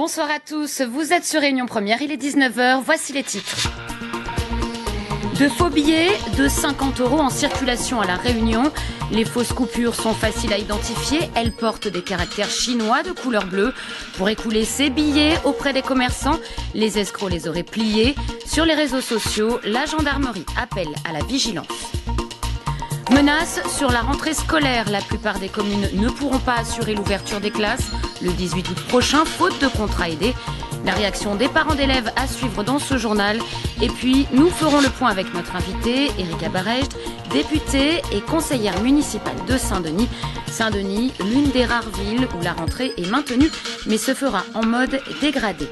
Bonsoir à tous, vous êtes sur Réunion Première, il est 19h, voici les titres. De faux billets de 50 € en circulation à La Réunion. Les fausses coupures sont faciles à identifier. Elles portent des caractères chinois de couleur bleue. Pour écouler ces billets auprès des commerçants, les escrocs les auraient pliés. Sur les réseaux sociaux, la gendarmerie appelle à la vigilance. Menace sur la rentrée scolaire. La plupart des communes ne pourront pas assurer l'ouverture des classes le 18 août prochain, faute de contrats aidés. La réaction des parents d'élèves à suivre dans ce journal. Et puis, nous ferons le point avec notre invitée, Erika Barrecht, députée et conseillère municipale de Saint-Denis. Saint-Denis, l'une des rares villes où la rentrée est maintenue, mais se fera en mode dégradé.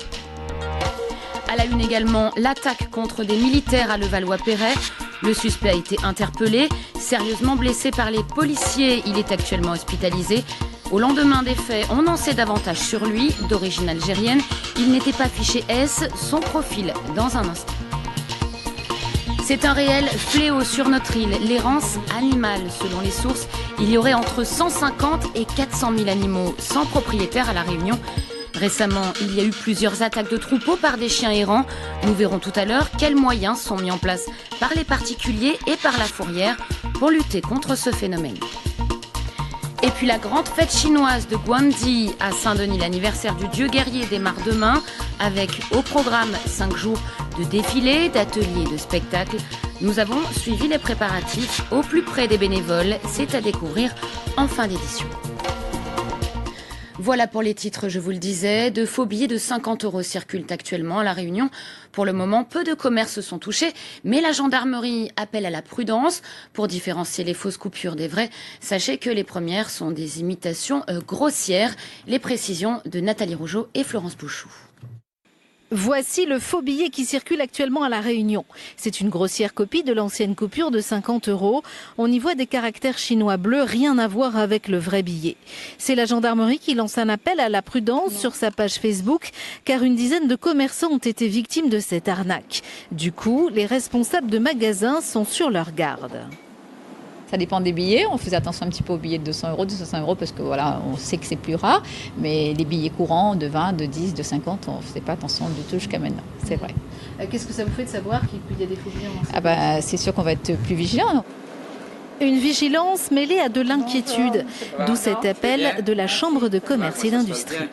À la une également, l'attaque contre des militaires à Levallois-Perret. Le suspect a été interpellé, sérieusement blessé par les policiers. Il est actuellement hospitalisé. Au lendemain des faits, on en sait davantage sur lui. D'origine algérienne, il n'était pas fiché S, son profil dans un instant. C'est un réel fléau sur notre île, l'errance animale. Selon les sources, il y aurait entre 150 et 400 000 animaux sans propriétaire à La Réunion. Récemment, il y a eu plusieurs attaques de troupeaux par des chiens errants. Nous verrons tout à l'heure quels moyens sont mis en place par les particuliers et par la fourrière pour lutter contre ce phénomène. Et puis la grande fête chinoise de Guandi à Saint-Denis, l'anniversaire du dieu guerrier démarre demain avec au programme 5 jours de défilés, d'ateliers et de spectacles. Nous avons suivi les préparatifs au plus près des bénévoles. C'est à découvrir en fin d'édition. Voilà pour les titres, je vous le disais. De faux billets de 50 € circulent actuellement à La Réunion. Pour le moment, peu de commerces sont touchés, mais la gendarmerie appelle à la prudence pour différencier les fausses coupures des vraies. Sachez que les premières sont des imitations grossières. Les précisions de Nathalie Rougeau et Florence Bouchou. Voici le faux billet qui circule actuellement à La Réunion. C'est une grossière copie de l'ancienne coupure de 50 €. On y voit des caractères chinois bleus, rien à voir avec le vrai billet. C'est la gendarmerie qui lance un appel à la prudence sur sa page Facebook, car une dizaine de commerçants ont été victimes de cette arnaque. Du coup, les responsables de magasins sont sur leur garde. Ça dépend des billets. On faisait attention un petit peu aux billets de 200 €, 200 € parce que voilà, on sait que c'est plus rare. Mais les billets courants de 20, de 10, de 50, on ne faisait pas attention du tout jusqu'à maintenant. C'est vrai. Qu'est-ce que ça vous fait de savoir qu'il y a des faux billets C'est sûr qu'on va être plus vigilant. Une vigilance mêlée à de l'inquiétude, d'où cet appel de la Chambre de commerce et d'industrie.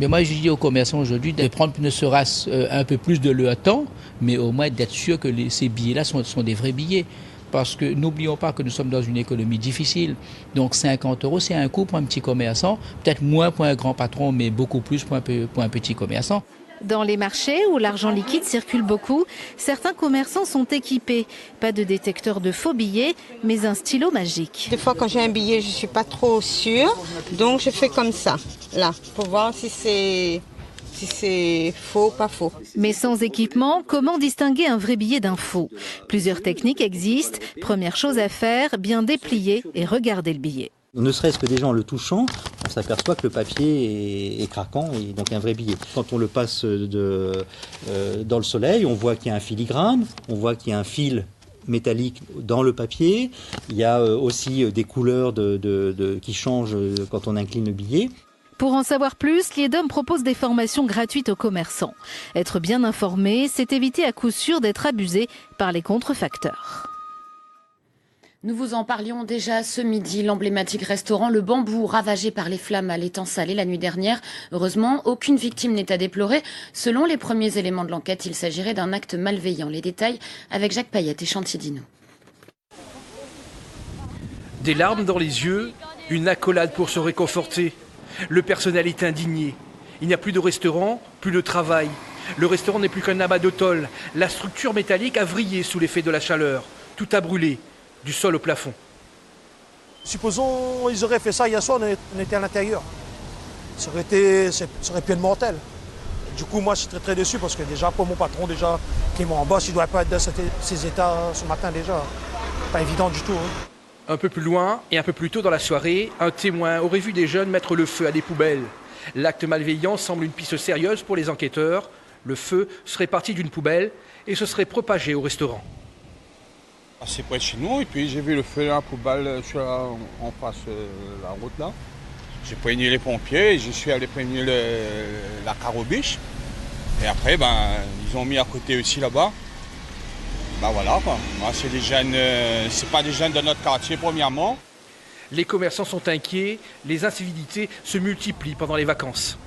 Mais moi, je dis aux commerçants aujourd'hui de prendre ne serait-ce un peu plus de leur temps, mais au moins d'être sûr que ces billets-là sont des vrais billets. Parce que n'oublions pas que nous sommes dans une économie difficile. Donc 50 €, c'est un coût pour un petit commerçant, peut-être moins pour un grand patron, mais beaucoup plus pour un petit commerçant. Dans les marchés où l'argent liquide circule beaucoup, certains commerçants sont équipés. Pas de détecteur de faux billets, mais un stylo magique. Des fois, quand j'ai un billet, je ne suis pas trop sûre, donc je fais comme ça, là, pour voir si c'est faux ou pas faux. Mais sans équipement, comment distinguer un vrai billet d'un faux? Plusieurs techniques existent. Première chose à faire, bien déplier et regarder le billet. Ne serait-ce que déjà en le touchant, on s'aperçoit que le papier est craquant et donc un vrai billet. Quand on le passe dans le soleil, on voit qu'il y a un filigrane, on voit qu'il y a un fil métallique dans le papier. Il y a aussi des couleurs qui changent quand on incline le billet. Pour en savoir plus, l'IEDOM propose des formations gratuites aux commerçants. Être bien informé, c'est éviter à coup sûr d'être abusé par les contrefacteurs. Nous vous en parlions déjà ce midi, l'emblématique restaurant Le Bambou, ravagé par les flammes à l'étang salé la nuit dernière. Heureusement, aucune victime n'est à déplorer. Selon les premiers éléments de l'enquête, il s'agirait d'un acte malveillant. Les détails avec Jacques Payette et Chantier Dino. Des larmes dans les yeux, une accolade pour se réconforter. Le personnel est indigné. Il n'y a plus de restaurant, plus de travail. Le restaurant n'est plus qu'un amas de tôle. La structure métallique a vrillé sous l'effet de la chaleur. Tout a brûlé, du sol au plafond. Supposons qu'ils auraient fait ça hier soir, on était à l'intérieur. Ça aurait pu être mortel. Du coup, moi, je suis très très déçu parce que déjà, pour mon patron, déjà, qui est mon boss, il ne doit pas être dans ces états ce matin déjà. Pas évident du tout. Hein. Un peu plus loin et un peu plus tôt dans la soirée, un témoin aurait vu des jeunes mettre le feu à des poubelles. L'acte malveillant semble une piste sérieuse pour les enquêteurs. Le feu serait parti d'une poubelle et se serait propagé au restaurant. C'est près de chez nous et puis j'ai vu le feu à la poubelle en face de la route là. J'ai prévenu les pompiers, je suis allé prévenir la carobiche. Et après, ils ont mis à côté aussi là-bas. Voilà quoi. Moi, c'est des jeunes, c'est pas des jeunes de notre quartier premièrement. Les commerçants sont inquiets, les incivilités se multiplient pendant les vacances.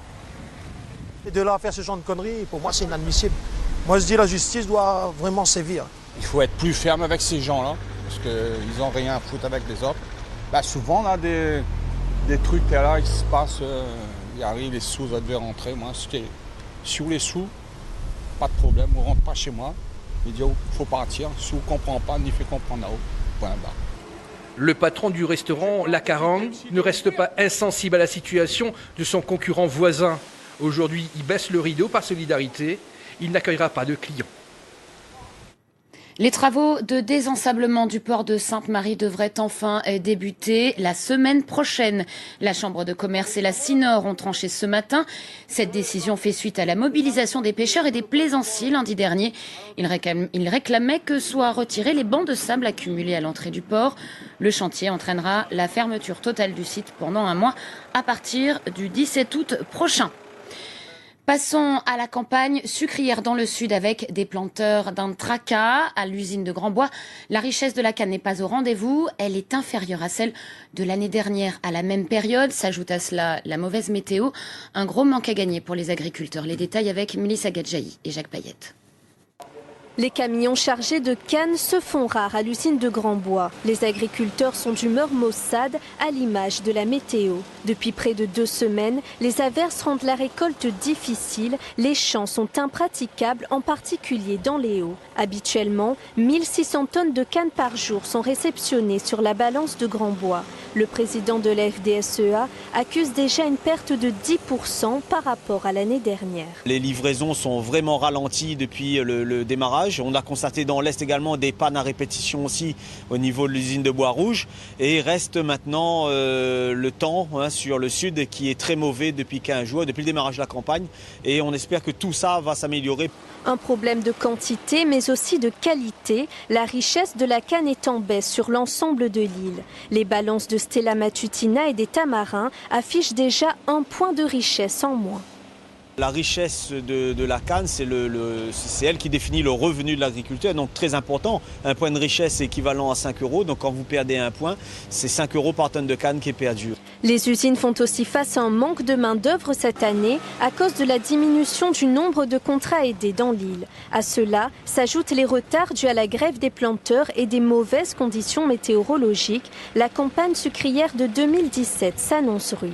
Et de là à faire ce genre de conneries, pour moi, c'est inadmissible. Moi, je dis la justice doit vraiment sévir. Il faut être plus ferme avec ces gens-là, parce qu'ils n'ont rien à foutre avec les autres. Souvent, on a des trucs là qui se passent, il arrive, les sous devaient rentrer. Moi, sur les sous, pas de problème, on ne rentre pas chez moi. Il dit, il faut partir, si on ne comprend pas, n'y fait comprendre là-haut. Point barre. Le patron du restaurant La Carangue ne reste pas insensible à la situation de son concurrent voisin. Aujourd'hui, il baisse le rideau par solidarité. Il n'accueillera pas de clients. Les travaux de désensablement du port de Sainte-Marie devraient enfin débuter la semaine prochaine. La Chambre de commerce et la CINOR ont tranché ce matin. Cette décision fait suite à la mobilisation des pêcheurs et des plaisanciers lundi dernier. Ils réclamaient que soient retirés les bancs de sable accumulés à l'entrée du port. Le chantier entraînera la fermeture totale du site pendant un mois à partir du 17 août prochain. Passons à la campagne sucrière dans le sud avec des planteurs d'un tracas à l'usine de Grandbois. La richesse de la canne n'est pas au rendez-vous. Elle est inférieure à celle de l'année dernière à la même période. S'ajoute à cela la mauvaise météo. Un gros manque à gagner pour les agriculteurs. Les détails avec Mélissa Gadjaï et Jacques Payette. Les camions chargés de cannes se font rares à l'usine de Grandbois. Les agriculteurs sont d'humeur maussade à l'image de la météo. Depuis près de 2 semaines, les averses rendent la récolte difficile. Les champs sont impraticables, en particulier dans les Hauts. Habituellement, 1600 tonnes de cannes par jour sont réceptionnées sur la balance de Grandbois. Le président de la FDSEA accuse déjà une perte de 10% par rapport à l'année dernière. Les livraisons sont vraiment ralenties depuis le démarrage. On a constaté dans l'Est également des pannes à répétition aussi au niveau de l'usine de Bois-Rouge. Et reste maintenant le temps sur le sud qui est très mauvais depuis 15 jours, depuis le démarrage de la campagne. Et on espère que tout ça va s'améliorer. Un problème de quantité mais aussi de qualité. La richesse de la canne est en baisse sur l'ensemble de l'île. Les balances de Stella Matutina et des tamarins affichent déjà un point de richesse en moins. La richesse de la canne, c'est elle qui définit le revenu de l'agriculteur, donc très important. Un point de richesse équivalent à 5 €, donc quand vous perdez un point, c'est 5 € par tonne de canne qui est perdu. Les usines font aussi face à un manque de main-d'œuvre cette année à cause de la diminution du nombre de contrats aidés dans l'île. À cela s'ajoutent les retards dus à la grève des planteurs et des mauvaises conditions météorologiques. La campagne sucrière de 2017 s'annonce rude.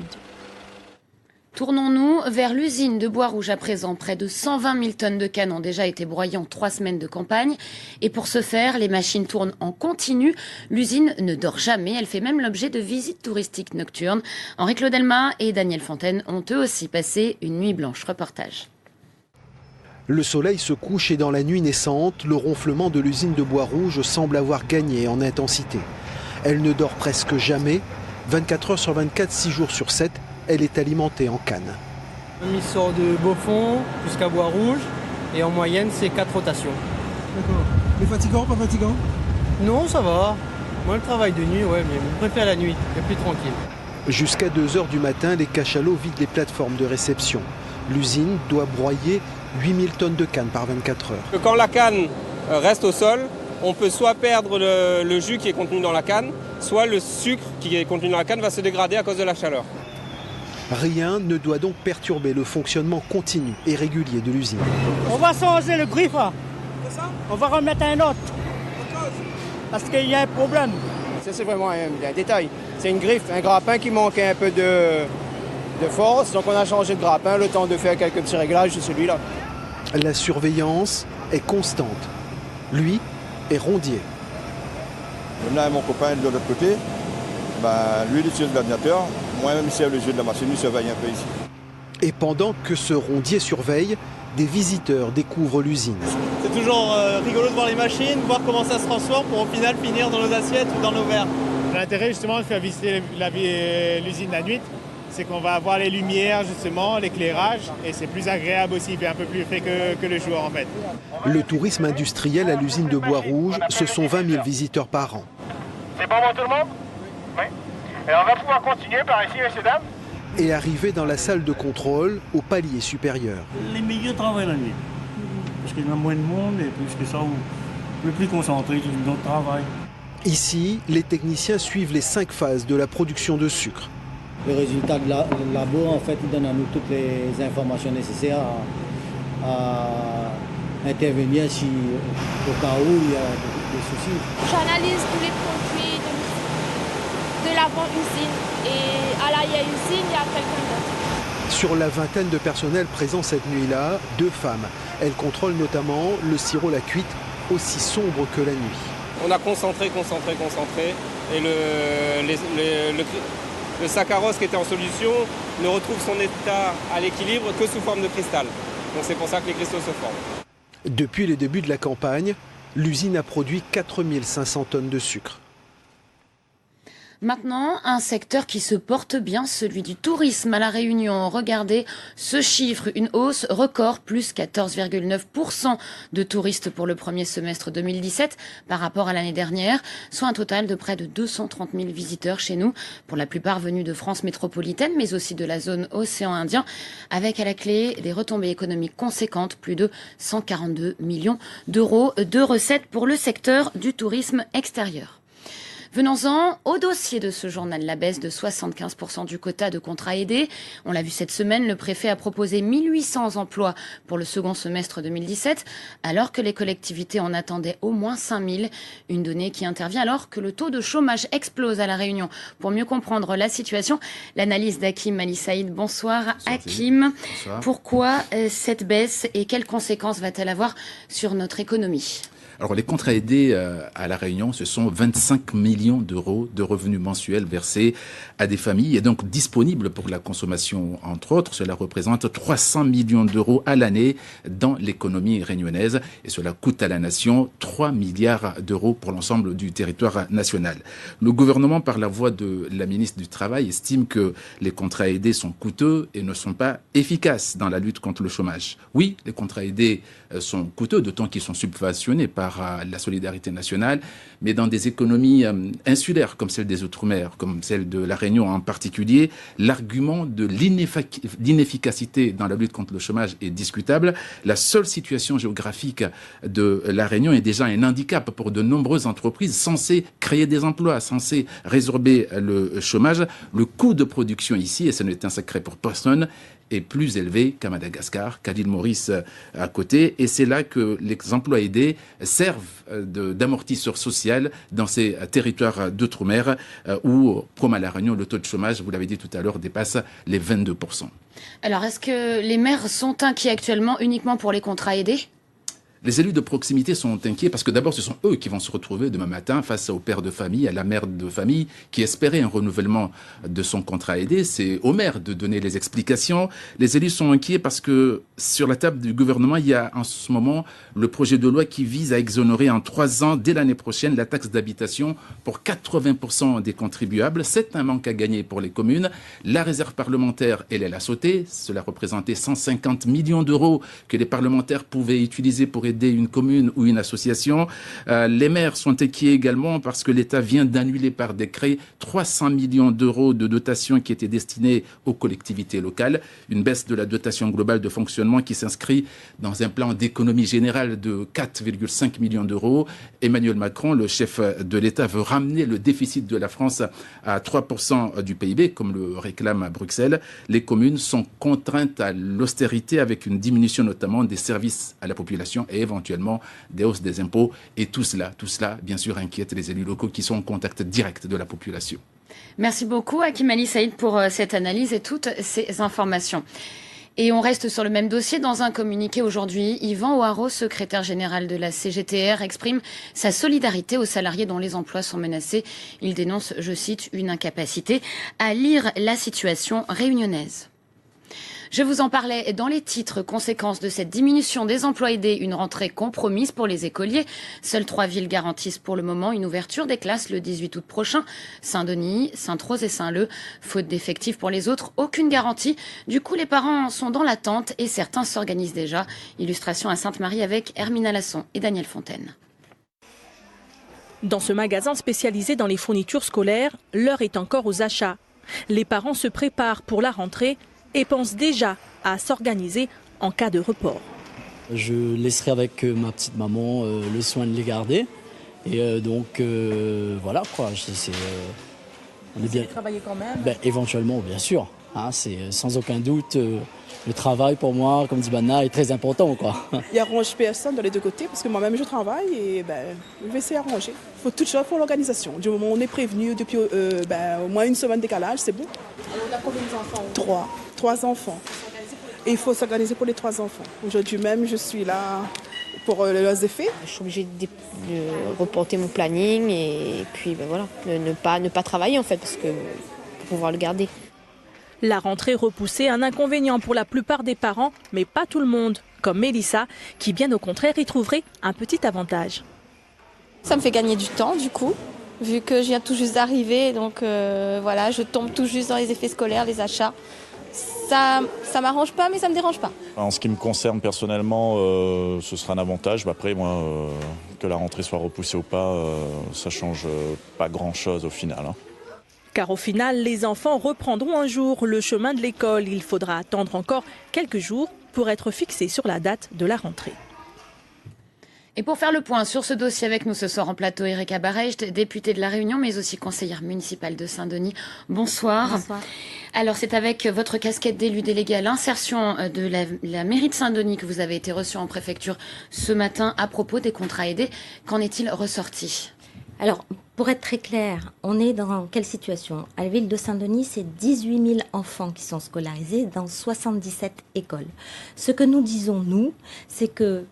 Tournons-nous vers l'usine de Bois-Rouge à présent. Près de 120 000 tonnes de canne ont déjà été broyées en 3 semaines de campagne. Et pour ce faire, les machines tournent en continu. L'usine ne dort jamais. Elle fait même l'objet de visites touristiques nocturnes. Henri-Claude Elma et Daniel Fontaine ont eux aussi passé une nuit blanche. Reportage. Le soleil se couche et dans la nuit naissante, le ronflement de l'usine de Bois-Rouge semble avoir gagné en intensité. Elle ne dort presque jamais. 24 heures sur 24, 6 jours sur 7. Elle est alimentée en canne. Il sort de Beaufort jusqu'à Bois-Rouge et en moyenne c'est 4 rotations. D'accord. Mais fatigant, pas fatigant? Non, ça va. Moi le travail de nuit, ouais, mais je préfère la nuit, c'est plus tranquille. Jusqu'à 2 h du matin, les cachalots vident les plateformes de réception. L'usine doit broyer 8000 tonnes de canne par 24 heures. Quand la canne reste au sol, on peut soit perdre le jus qui est contenu dans la canne, soit le sucre qui est contenu dans la canne va se dégrader à cause de la chaleur. Rien ne doit donc perturber le fonctionnement continu et régulier de l'usine. On va changer le griffe. C'est ça? On va remettre un autre. Parce qu'il y a un problème. Ça c'est vraiment un détail. C'est une griffe, un grappin qui manquait un peu de force. Donc on a changé de grappin, le temps de faire quelques petits réglages de celui-là. La surveillance est constante. Lui est rondier. Là, mon copain de l'autre côté, lui il utilise l'ordinateur. Moi-même, il sert le jeu de la machine, il surveille un peu ici. Et pendant que ce rondier surveille, des visiteurs découvrent l'usine. C'est toujours rigolo de voir les machines, voir comment ça se transforme pour au final finir dans nos assiettes ou dans nos verres. L'intérêt justement de faire visiter l'usine la nuit, c'est qu'on va avoir les lumières justement, l'éclairage, et c'est plus agréable aussi, il fait un peu plus frais que le jour en fait. Le tourisme industriel à l'usine de Bois-Rouge, ce sont 20 000 visiteurs par an. C'est bon pour tout le monde? Oui. Et on va pouvoir continuer par ici, messieurs, dames. et arriver dans la salle de contrôle au palier supérieur. Les milieux travaillent la nuit. Parce qu'il y a moins de monde et plus que ça, on est plus concentré sur notre travail. Ici, les techniciens suivent les 5 phases de la production de sucre. Le résultat de labo, en fait, il donne à nous toutes les informations nécessaires à intervenir si au cas où il y a des soucis. J'analyse tous les produits de l'avant-usine et à l'arrière-usine, il y a quelqu'un d'autre. Sur la vingtaine de personnels présents cette nuit-là, 2 femmes. Elles contrôlent notamment le sirop La Cuite, aussi sombre que la nuit. On a concentré et le saccharose qui était en solution ne retrouve son état à l'équilibre que sous forme de cristal. Donc c'est pour ça que les cristaux se forment. Depuis les débuts de la campagne, l'usine a produit 4500 tonnes de sucre. Maintenant, un secteur qui se porte bien, celui du tourisme à La Réunion. Regardez ce chiffre, une hausse record, plus 14,9% de touristes pour le premier semestre 2017 par rapport à l'année dernière, soit un total de près de 230 000 visiteurs chez nous, pour la plupart venus de France métropolitaine, mais aussi de la zone océan Indien, avec à la clé des retombées économiques conséquentes, plus de 142 millions d'euros de recettes pour le secteur du tourisme extérieur. Venons-en au dossier de ce journal, la baisse de 75% du quota de contrats aidés. On l'a vu cette semaine, le préfet a proposé 1800 emplois pour le second semestre 2017, alors que les collectivités en attendaient au moins 5000. Une donnée qui intervient alors que le taux de chômage explose à La Réunion. Pour mieux comprendre la situation, l'analyse d'Hakim Ali Saïd. Bonsoir Hakim. Bonsoir. Pourquoi cette baisse et quelles conséquences va-t-elle avoir sur notre économie ? Alors, les contrats aidés à La Réunion, ce sont 25 millions d'euros de revenus mensuels versés à des familles et donc disponibles pour la consommation, entre autres. Cela représente 300 millions d'euros à l'année dans l'économie réunionnaise et cela coûte à la nation 3 milliards d'euros pour l'ensemble du territoire national. Le gouvernement, par la voix de la ministre du Travail, estime que les contrats aidés sont coûteux et ne sont pas efficaces dans la lutte contre le chômage. Oui, les contrats aidés sont coûteux, d'autant qu'ils sont subventionnés par la solidarité nationale, mais dans des économies insulaires comme celle des Outre-mer, comme celle de La Réunion en particulier, l'argument de l'inefficacité dans la lutte contre le chômage est discutable. La seule situation géographique de La Réunion est déjà un handicap pour de nombreuses entreprises censées créer des emplois, censées résorber le chômage. Le coût de production ici, et ce n'est un secret pour personne, est plus élevé qu'à Madagascar, qu'à l'île Maurice à côté. Et c'est là que les emplois aidés servent d'amortisseur social dans ces territoires d'outre-mer où, comme à La Réunion, le taux de chômage, vous l'avez dit tout à l'heure, dépasse les 22%. Alors, est-ce que les maires sont inquiets actuellement uniquement pour les contrats aidés ? Les élus de proximité sont inquiets parce que d'abord, ce sont eux qui vont se retrouver demain matin face au père de famille, à la mère de famille qui espérait un renouvellement de son contrat aidé. C'est au maire de donner les explications. Les élus sont inquiets parce que sur la table du gouvernement, il y a en ce moment le projet de loi qui vise à exonérer en 3 ans, dès l'année prochaine, la taxe d'habitation pour 80% des contribuables. C'est un manque à gagner pour les communes. La réserve parlementaire, elle a sauté. Cela représentait 150 millions d'euros que les parlementaires pouvaient utiliser pour aider une commune ou une association. Les maires sont inquiets également parce que l'État vient d'annuler par décret 300 millions d'euros de dotation qui étaient destinés aux collectivités locales. Une baisse de la dotation globale de fonctionnement qui s'inscrit dans un plan d'économie générale de 4,5 millions d'euros. Emmanuel Macron, le chef de l'État, veut ramener le déficit de la France à 3% du PIB, comme le réclame à Bruxelles. Les communes sont contraintes à l'austérité avec une diminution notamment des services à la population et éventuellement des hausses des impôts. Et tout cela, bien sûr, inquiète les élus locaux qui sont en contact direct de la population. Merci beaucoup, Hakim Ali Saïd, pour cette analyse et toutes ces informations. Et on reste sur le même dossier. Dans un communiqué aujourd'hui, Yvan Ouareau, secrétaire général de la CGTR, exprime sa solidarité aux salariés dont les emplois sont menacés. Il dénonce, je cite, une incapacité à lire la situation réunionnaise. Je vous en parlais dans les titres. Conséquence de cette diminution des emplois aidés, une rentrée compromise pour les écoliers. Seules 3 villes garantissent pour le moment une ouverture des classes le 18 août prochain. Saint-Denis, Sainte-Rose et Saint-Leu. Faute d'effectifs pour les autres, aucune garantie. Du coup, les parents sont dans l'attente et certains s'organisent déjà. Illustration à Sainte-Marie avec Hermina Lasson et Daniel Fontaine. Dans ce magasin spécialisé dans les fournitures scolaires, l'heure est encore aux achats. Les parents se préparent pour la rentrée et pensent déjà à s'organiser en cas de report. Je laisserai avec ma petite maman le soin de les garder. Et donc voilà quoi. On est bien. Travailler quand même. Éventuellement, bien sûr. Hein, c'est sans aucun doute le travail pour moi, comme dit Banna, est très important quoi. Il n'arrange personne dans les deux côtés parce que moi-même je travaille et je vais essayer d'arranger. Il faut toute chose pour l'organisation. Du moment où on est prévenu depuis au moins une semaine de décalage, c'est bon. Alors on a combien d'enfants? Trois enfants. Et il faut s'organiser pour les 3 enfants. Aujourd'hui même, je suis là pour leurs effets. Je suis obligée de reporter mon planning et puis voilà, ne pas travailler en fait parce que pour pouvoir le garder. La rentrée repoussée, un inconvénient pour la plupart des parents, mais pas tout le monde, comme Mélissa, qui bien au contraire y trouverait un petit avantage. Ça me fait gagner du temps du coup, vu que je viens tout juste d'arriver, donc voilà, je tombe tout juste dans les effets scolaires, les achats. Ça m'arrange pas, mais ça me dérange pas. En ce qui me concerne personnellement, ce sera un avantage. Après, moi, que la rentrée soit repoussée ou pas, ça change pas grand-chose au final. Hein. Car au final, les enfants reprendront un jour le chemin de l'école. Il faudra attendre encore quelques jours pour être fixé sur la date de la rentrée. Et pour faire le point sur ce dossier avec nous ce soir en plateau, Erika Barecht, députée de La Réunion, mais aussi conseillère municipale de Saint-Denis. Bonsoir. Bonsoir. Alors, c'est avec votre casquette d'élu délégué à l'insertion de la mairie de Saint-Denis que vous avez été reçu en préfecture ce matin à propos des contrats aidés. Qu'en est-il ressorti ? Alors, pour être très clair, on est dans quelle situation ? À la ville de Saint-Denis, c'est 18 000 enfants qui sont scolarisés dans 77 écoles. Ce que nous disons, nous, c'est que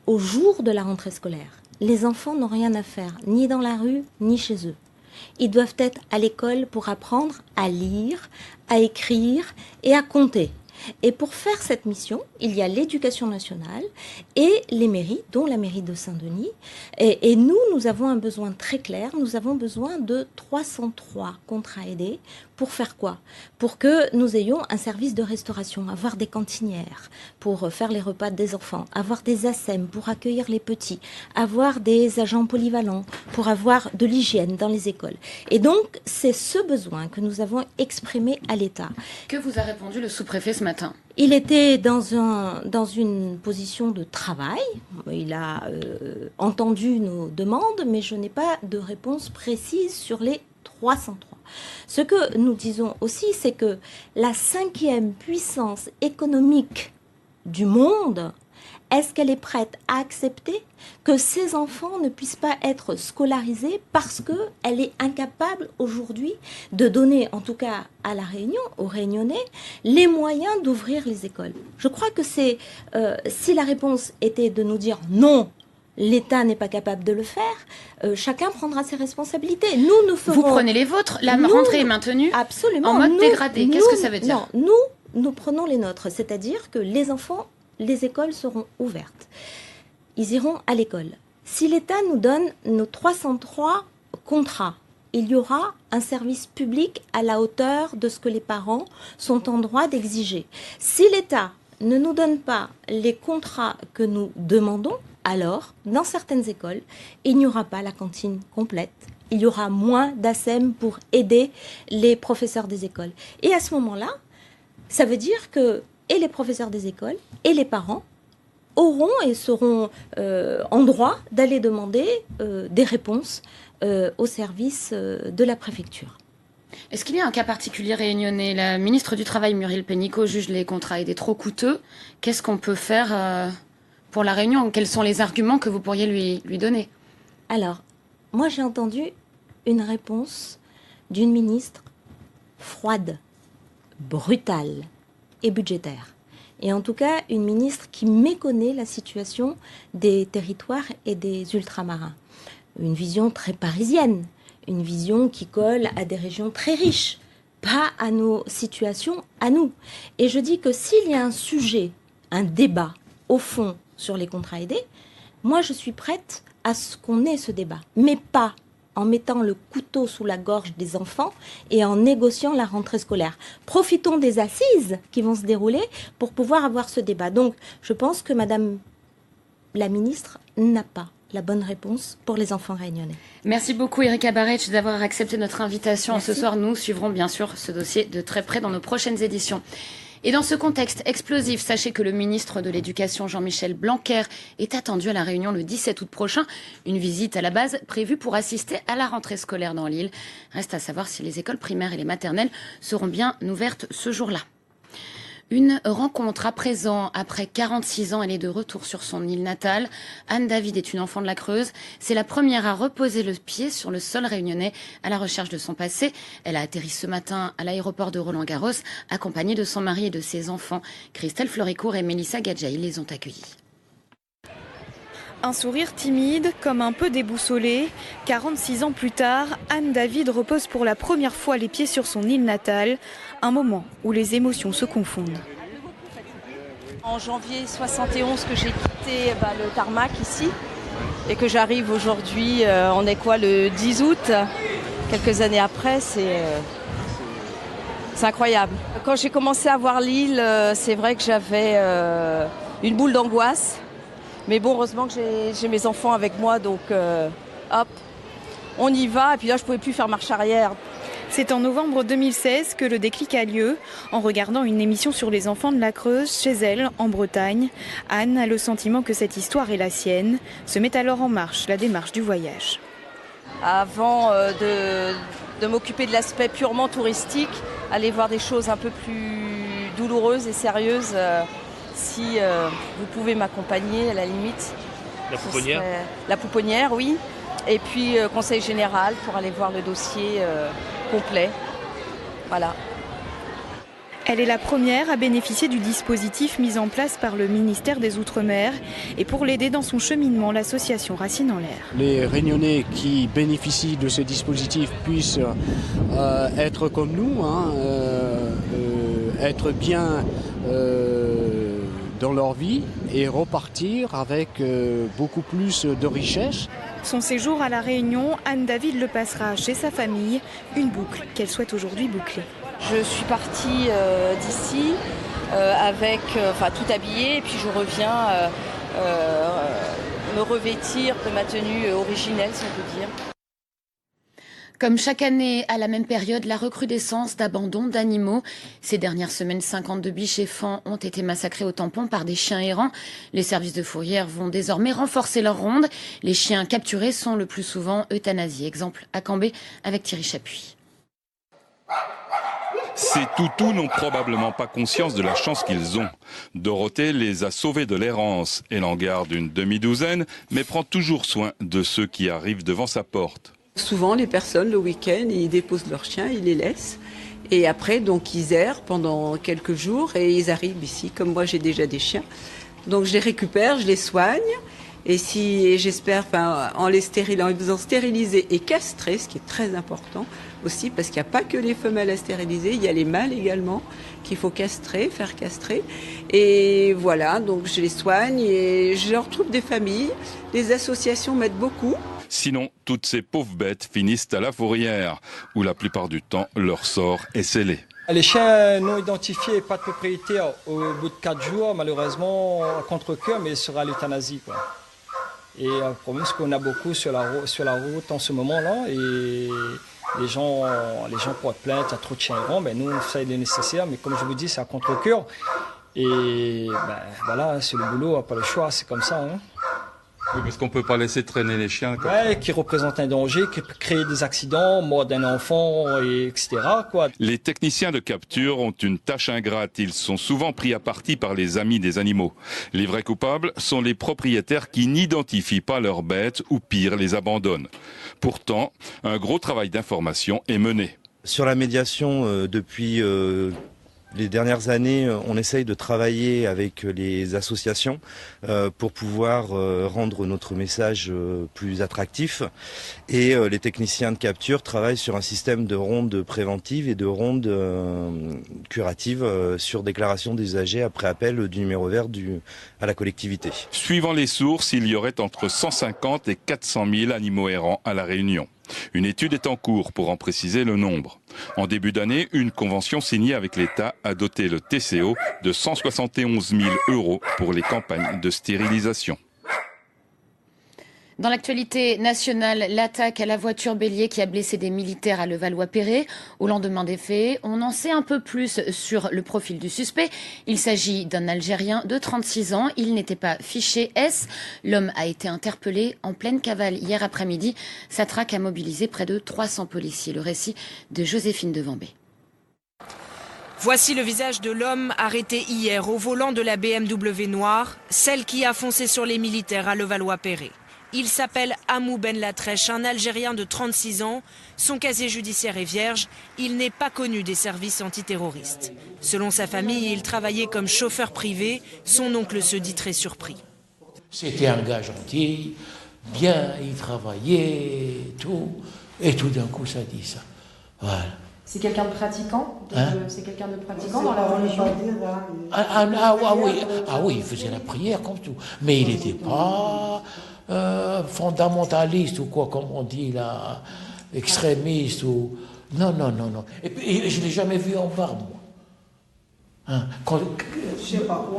au jour de la rentrée scolaire, les enfants n'ont rien à faire, ni dans la rue, ni chez eux. Ils doivent être à l'école pour apprendre à lire, à écrire et à compter. Et pour faire cette mission, il y a l'éducation nationale et les mairies, dont la mairie de Saint-Denis. Et nous avons un besoin très clair. Nous avons besoin de 303 contrats aidés. Pour faire quoi ? Pour que nous ayons un service de restauration, avoir des cantinières pour faire les repas des enfants, avoir des ASEM pour accueillir les petits, avoir des agents polyvalents pour avoir de l'hygiène dans les écoles. Et donc, c'est ce besoin que nous avons exprimé à l'État. Que vous a répondu le sous-préfet ce matin ? Il était dans une position de travail. Il a entendu nos demandes, mais je n'ai pas de réponse précise sur les 303. Ce que nous disons aussi, c'est que la 5e puissance économique du monde, est-ce qu'elle est prête à accepter que ces enfants ne puissent pas être scolarisés parce qu'elle est incapable aujourd'hui de donner, en tout cas à La Réunion, aux Réunionnais, les moyens d'ouvrir les écoles ? Je crois que c'est, si la réponse était de nous dire non, l'État n'est pas capable de le faire, chacun prendra ses responsabilités. Nous ferons... Vous prenez les vôtres, la rentrée est maintenue absolument, en mode dégradé. Qu'est-ce que ça veut dire ? Non, nous prenons les nôtres, c'est-à-dire que les enfants, les écoles seront ouvertes. Ils iront à l'école. Si l'État nous donne nos 303 contrats, il y aura un service public à la hauteur de ce que les parents sont en droit d'exiger. Si l'État ne nous donne pas les contrats que nous demandons, alors, dans certaines écoles, il n'y aura pas la cantine complète. Il y aura moins d'ASEM pour aider les professeurs des écoles. Et à ce moment-là, ça veut dire que et les professeurs des écoles et les parents auront et seront en droit d'aller demander des réponses au service de la préfecture. Est-ce qu'il y a un cas particulier réunionnais ? La ministre du Travail, Muriel Pénicaud, juge les contrats aidés trop coûteux. Qu'est-ce qu'on peut faire pour La Réunion ? Quels sont les arguments que vous pourriez lui donner ? Alors, moi j'ai entendu une réponse d'une ministre froide, brutale et budgétaire. Et en tout cas, une ministre qui méconnaît la situation des territoires et des ultramarins. Une vision très parisienne, une vision qui colle à des régions très riches, pas à nos situations, à nous. Et je dis que s'il y a un sujet, un débat, au fond, sur les contrats aidés, moi je suis prête à ce qu'on ait ce débat, mais pas en mettant le couteau sous la gorge des enfants et en négociant la rentrée scolaire. Profitons des assises qui vont se dérouler pour pouvoir avoir ce débat. Donc, je pense que Madame la ministre n'a pas la bonne réponse pour les enfants réunionnais. Merci beaucoup Erika Barretsch d'avoir accepté notre invitation. Merci. Ce soir, nous suivrons bien sûr ce dossier de très près dans nos prochaines éditions. Et dans ce contexte explosif, sachez que le ministre de l'Éducation, Jean-Michel Blanquer, est attendu à La Réunion le 17 août prochain. Une visite à la base prévue pour assister à la rentrée scolaire dans l'île. Reste à savoir si les écoles primaires et les maternelles seront bien ouvertes ce jour-là. Une rencontre à présent. Après 46 ans, elle est de retour sur son île natale. Anne David est une enfant de la Creuse. C'est la première à reposer le pied sur le sol réunionnais à la recherche de son passé. Elle a atterri ce matin à l'aéroport de Roland-Garros, accompagnée de son mari et de ses enfants. Christelle Floricourt et Mélissa Gadjaï les ont accueillis. Un sourire timide, comme un peu déboussolé. 46 ans plus tard, Anne David repose pour la première fois les pieds sur son île natale. Un moment où les émotions se confondent. En janvier 71 que j'ai quitté le tarmac ici et que j'arrive aujourd'hui, on est quoi, le 10 août, quelques années après, c'est incroyable. Quand j'ai commencé à voir l'île, c'est vrai que j'avais une boule d'angoisse. Mais bon, heureusement que j'ai mes enfants avec moi, donc hop, on y va. Et puis là, je ne pouvais plus faire marche arrière. C'est en novembre 2016 que le déclic a lieu. En regardant une émission sur les enfants de la Creuse, chez elle, en Bretagne, Anne a le sentiment que cette histoire est la sienne. Se met alors en marche la démarche du voyage. Avant de m'occuper de l'aspect purement touristique, aller voir des choses un peu plus douloureuses et sérieuses, si vous pouvez m'accompagner à la limite. La pouponnière ? La pouponnière, oui. Et puis conseil général pour aller voir le dossier complet. Voilà. Elle est la première à bénéficier du dispositif mis en place par le ministère des Outre-mer. Et pour l'aider dans son cheminement, l'association Racines en l'air. Les Réunionnais qui bénéficient de ce dispositif puissent être comme nous, être bien dans leur vie et repartir avec beaucoup plus de richesse. Son séjour à La Réunion, Anne David le passera chez sa famille, une boucle qu'elle souhaite aujourd'hui boucler. Je suis partie d'ici avec tout habillée et puis je reviens me revêtir de ma tenue originelle, si on peut dire. Comme chaque année, à la même période, la recrudescence d'abandon d'animaux. Ces dernières semaines, 52 biches et fans ont été massacrés au tampon par des chiens errants. Les services de fourrière vont désormais renforcer leur ronde. Les chiens capturés sont le plus souvent euthanasiés. Exemple à Cambé avec Thierry Chapuis. Ces toutous n'ont probablement pas conscience de la chance qu'ils ont. Dorothée les a sauvés de l'errance. Elle en garde une demi-douzaine, mais prend toujours soin de ceux qui arrivent devant sa porte. Souvent, les personnes, le week-end, ils déposent leurs chiens, ils les laissent. Et après, donc, ils errent pendant quelques jours et ils arrivent ici. Comme moi, j'ai déjà des chiens. Donc, je les récupère, je les soigne. Et j'espère, en les faisant stériliser et castrer, ce qui est très important aussi, parce qu'il n'y a pas que les femelles à stériliser, il y a les mâles également qu'il faut castrer, faire castrer. Et voilà, donc je les soigne et je leur trouve des familles. Les associations m'aident beaucoup. Sinon, toutes ces pauvres bêtes finissent à la fourrière, où la plupart du temps, leur sort est scellé. Les chiens non identifiés, pas de propriétaire, au bout de 4 jours, malheureusement, à contre-cœur, mais ils seraient à l'euthanasie, quoi. Et le problème, c'est qu'on a beaucoup sur la route en ce moment-là, et les gens portent plainte, il y a trop de chiens errants, nous, on fait le nécessaire, mais comme je vous dis, c'est à contre-cœur. Et voilà, c'est le boulot, pas le choix, c'est comme ça. Oui, parce qu'on ne peut pas laisser traîner les chiens. Qui représentent un danger, qui peut créer des accidents, mort d'un enfant, etc. quoi. Les techniciens de capture ont une tâche ingrate. Ils sont souvent pris à partie par les amis des animaux. Les vrais coupables sont les propriétaires qui n'identifient pas leurs bêtes ou pire, les abandonnent. Pourtant, un gros travail d'information est mené. Sur la médiation, depuis les dernières années, on essaye de travailler avec les associations pour pouvoir rendre notre message plus attractif. Et les techniciens de capture travaillent sur un système de ronde préventive et de ronde curative sur déclaration des usagers après appel du numéro vert à la collectivité. Suivant les sources, il y aurait entre 150 et 400 000 animaux errants à La Réunion. Une étude est en cours pour en préciser le nombre. En début d'année, une convention signée avec l'État a doté le TCO de 171 000 € pour les campagnes de stérilisation. Dans l'actualité nationale, l'attaque à la voiture bélier qui a blessé des militaires à Levallois-Perret. Au lendemain des faits, on en sait un peu plus sur le profil du suspect. Il s'agit d'un Algérien de 36 ans. Il n'était pas fiché S. L'homme a été interpellé en pleine cavale hier après-midi. Sa traque a mobilisé près de 300 policiers. Le récit de Joséphine Devambé. Voici le visage de l'homme arrêté hier au volant de la BMW noire, celle qui a foncé sur les militaires à Levallois-Perret. Il s'appelle Amou Ben Latrèche, un Algérien de 36 ans. Son casier judiciaire est vierge. Il n'est pas connu des services antiterroristes. Selon sa famille, il travaillait comme chauffeur privé. Son oncle se dit très surpris. C'était un gars gentil, bien, il travaillait, tout. Et tout d'un coup, ça dit ça. Voilà. C'est quelqu'un de pratiquant C'est quelqu'un de pratiquant dans la religion oui, il faisait la prière comme tout. Mais il n'était pas fondamentaliste ou quoi, comme on dit là, extrémiste ou... Non. Et je ne l'ai jamais vu en barbe, moi. Je sais pas.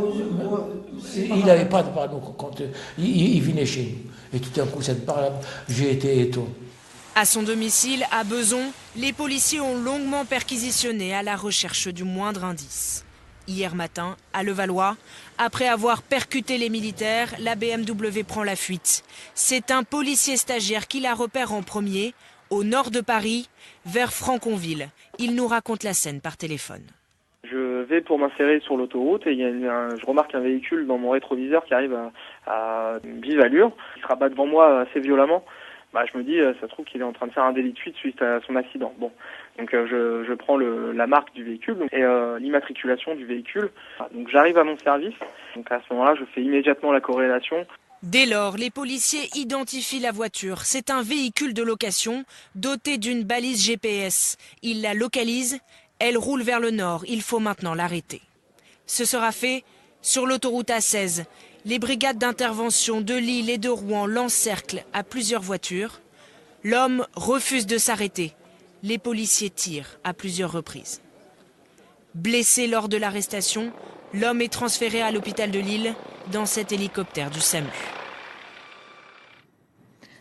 Il n'avait pas de barbe quand il venait chez nous. Et tout d'un coup, cette barbe, j'ai été étonné. À son domicile, à Beson, les policiers ont longuement perquisitionné à la recherche du moindre indice. Hier matin, à Levallois, après avoir percuté les militaires, la BMW prend la fuite. C'est un policier stagiaire qui la repère en premier, au nord de Paris, vers Franconville. Il nous raconte la scène par téléphone. Je vais pour m'insérer sur l'autoroute et je remarque un véhicule dans mon rétroviseur qui arrive à vive allure. Il se rabat devant moi assez violemment. Je me dis, ça se trouve qu'il est en train de faire un délit de fuite suite à son accident. Bon, donc je prends la marque du véhicule et l'immatriculation du véhicule. Donc j'arrive à mon service. Donc à ce moment-là, je fais immédiatement la corrélation. Dès lors, les policiers identifient la voiture. C'est un véhicule de location doté d'une balise GPS. Ils la localisent. Elle roule vers le nord. Il faut maintenant l'arrêter. Ce sera fait sur l'autoroute A16. Les brigades d'intervention de Lille et de Rouen l'encerclent à plusieurs voitures. L'homme refuse de s'arrêter. Les policiers tirent à plusieurs reprises. Blessé lors de l'arrestation, l'homme est transféré à l'hôpital de Lille dans cet hélicoptère du SAMU.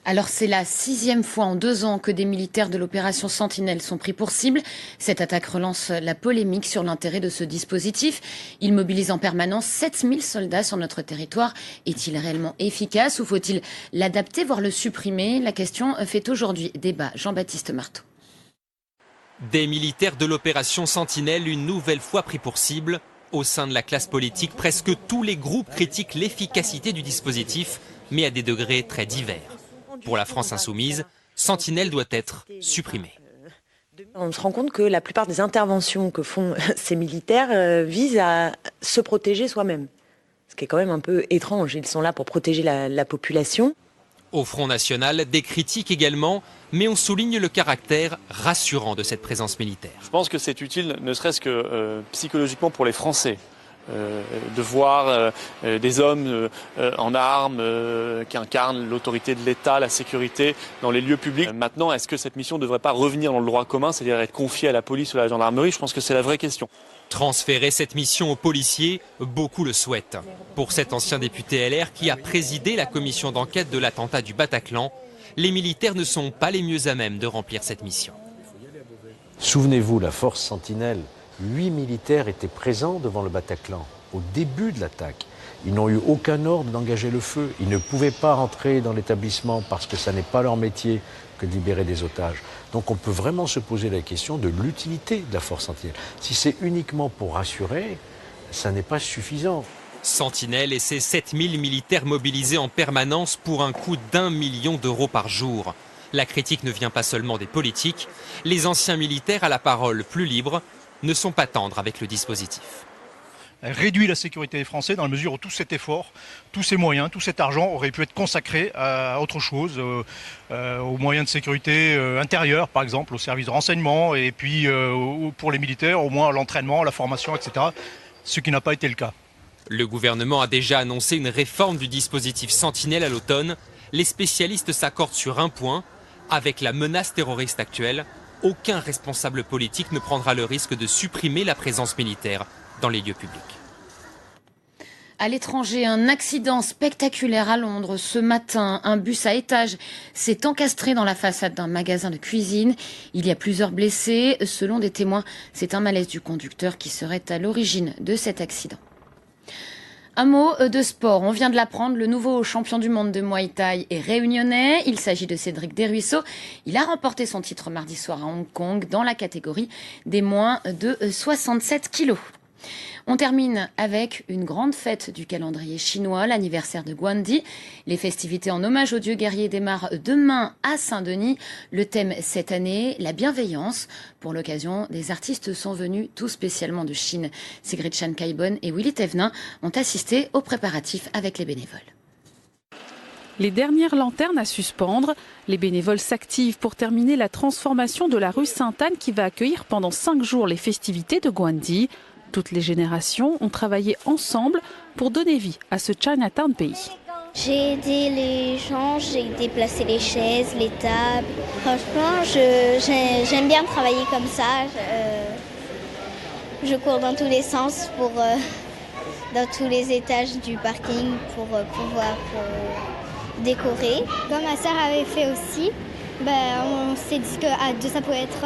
Alors c'est la 6e fois en 2 ans que des militaires de l'opération Sentinelle sont pris pour cible. Cette attaque relance la polémique sur l'intérêt de ce dispositif. Il mobilise en permanence 7000 soldats sur notre territoire. Est-il réellement efficace ou faut-il l'adapter, voire le supprimer? La question fait aujourd'hui débat. Jean-Baptiste Marteau. Des militaires de l'opération Sentinelle, une nouvelle fois pris pour cible. Au sein de la classe politique, presque tous les groupes critiquent l'efficacité du dispositif, mais à des degrés très divers. Pour la France insoumise, Sentinelle doit être supprimé. On se rend compte que la plupart des interventions que font ces militaires visent à se protéger soi-même. Ce qui est quand même un peu étrange. Ils sont là pour protéger la population. Au Front National, des critiques également, mais on souligne le caractère rassurant de cette présence militaire. Je pense que c'est utile, ne serait-ce que psychologiquement pour les Français. De voir des hommes en armes qui incarnent l'autorité de l'État, la sécurité dans les lieux publics. Maintenant, est-ce que cette mission ne devrait pas revenir dans le droit commun, c'est-à-dire être confiée à la police ou à la gendarmerie? Je pense que c'est la vraie question. Transférer cette mission aux policiers, beaucoup le souhaitent. Pour cet ancien député LR qui a présidé la commission d'enquête de l'attentat du Bataclan, les militaires ne sont pas les mieux à même de remplir cette mission. Souvenez-vous, la force Sentinelle, 8 militaires étaient présents devant le Bataclan au début de l'attaque. Ils n'ont eu aucun ordre d'engager le feu. Ils ne pouvaient pas rentrer dans l'établissement parce que ça n'est pas leur métier que de libérer des otages. Donc on peut vraiment se poser la question de l'utilité de la force Sentinelle. Si c'est uniquement pour rassurer, ça n'est pas suffisant. Sentinelle et ses 7000 militaires mobilisés en permanence pour un coût d'1 million d'euros par jour. La critique ne vient pas seulement des politiques. Les anciens militaires à la parole plus libre ne sont pas tendres avec le dispositif. Elle réduit la sécurité des Français dans la mesure où tout cet effort, tous ces moyens, tout cet argent aurait pu être consacré à autre chose, aux moyens de sécurité intérieure par exemple, aux services de renseignement et puis pour les militaires au moins à l'entraînement, à la formation, etc. Ce qui n'a pas été le cas. Le gouvernement a déjà annoncé une réforme du dispositif Sentinelle à l'automne. Les spécialistes s'accordent sur un point. Avec la menace terroriste actuelle, aucun responsable politique ne prendra le risque de supprimer la présence militaire dans les lieux publics. À l'étranger, un accident spectaculaire à Londres ce matin. Un bus à étage s'est encastré dans la façade d'un magasin de cuisine. Il y a plusieurs blessés. Selon des témoins, c'est un malaise du conducteur qui serait à l'origine de cet accident. Un mot de sport, on vient de l'apprendre, le nouveau champion du monde de Muay Thai est réunionnais. Il s'agit de Cédric Desruisseaux. Il a remporté son titre mardi soir à Hong Kong dans la catégorie des moins de 67 kilos. On termine avec une grande fête du calendrier chinois, l'anniversaire de Guandi. Les festivités en hommage aux dieux guerriers démarrent demain à Saint-Denis. Le thème cette année, la bienveillance. Pour l'occasion, des artistes sont venus tout spécialement de Chine. Sigrid Chan Kaibon et Willy Thévenin ont assisté aux préparatifs avec les bénévoles. Les dernières lanternes à suspendre, les bénévoles s'activent pour terminer la transformation de la rue Sainte-Anne qui va accueillir pendant 5 jours les festivités de Guandi. Toutes les générations ont travaillé ensemble pour donner vie à ce Chinatown pays. J'ai aidé les gens, j'ai déplacé les chaises, les tables. Franchement, j'aime bien travailler comme ça. Je cours dans tous les sens, dans tous les étages du parking pour pouvoir décorer. Comme ma sœur avait fait aussi, on s'est dit que ça pouvait être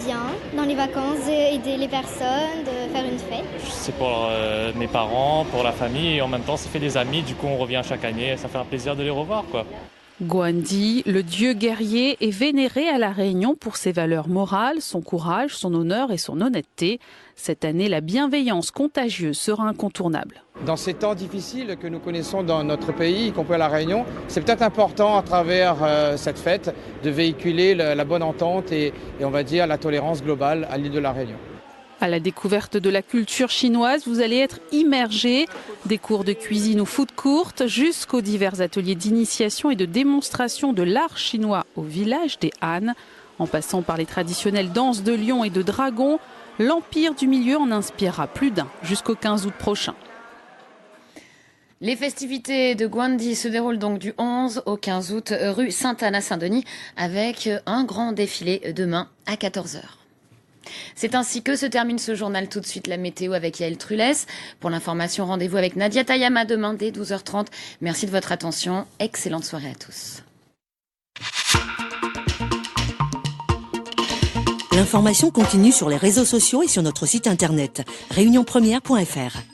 bien dans les vacances, aider les personnes, de faire une fête. C'est pour mes parents, pour la famille et en même temps ça fait des amis, du coup on revient chaque année et ça fait un plaisir de les revoir, quoi. Guandi, le dieu guerrier, est vénéré à La Réunion pour ses valeurs morales, son courage, son honneur et son honnêteté. Cette année, la bienveillance contagieuse sera incontournable. Dans ces temps difficiles que nous connaissons dans notre pays, y compris à La Réunion, c'est peut-être important à travers cette fête de véhiculer la bonne entente et on va dire la tolérance globale à l'île de La Réunion. À la découverte de la culture chinoise, vous allez être immergés. Des cours de cuisine ou food court jusqu'aux divers ateliers d'initiation et de démonstration de l'art chinois au village des Han. En passant par les traditionnelles danses de lion et de dragon, l'Empire du Milieu en inspirera plus d'un jusqu'au 15 août prochain. Les festivités de Guandi se déroulent donc du 11 au 15 août, rue Sainte-Anne à Saint-Denis, avec un grand défilé demain à 14h. C'est ainsi que se termine ce journal. Tout de suite, la météo avec Yael Trulès. Pour l'information, rendez-vous avec Nadia Tayama demain dès 12h30. Merci de votre attention. Excellente soirée à tous. L'information continue sur les réseaux sociaux et sur notre site internet réunionpremière.fr.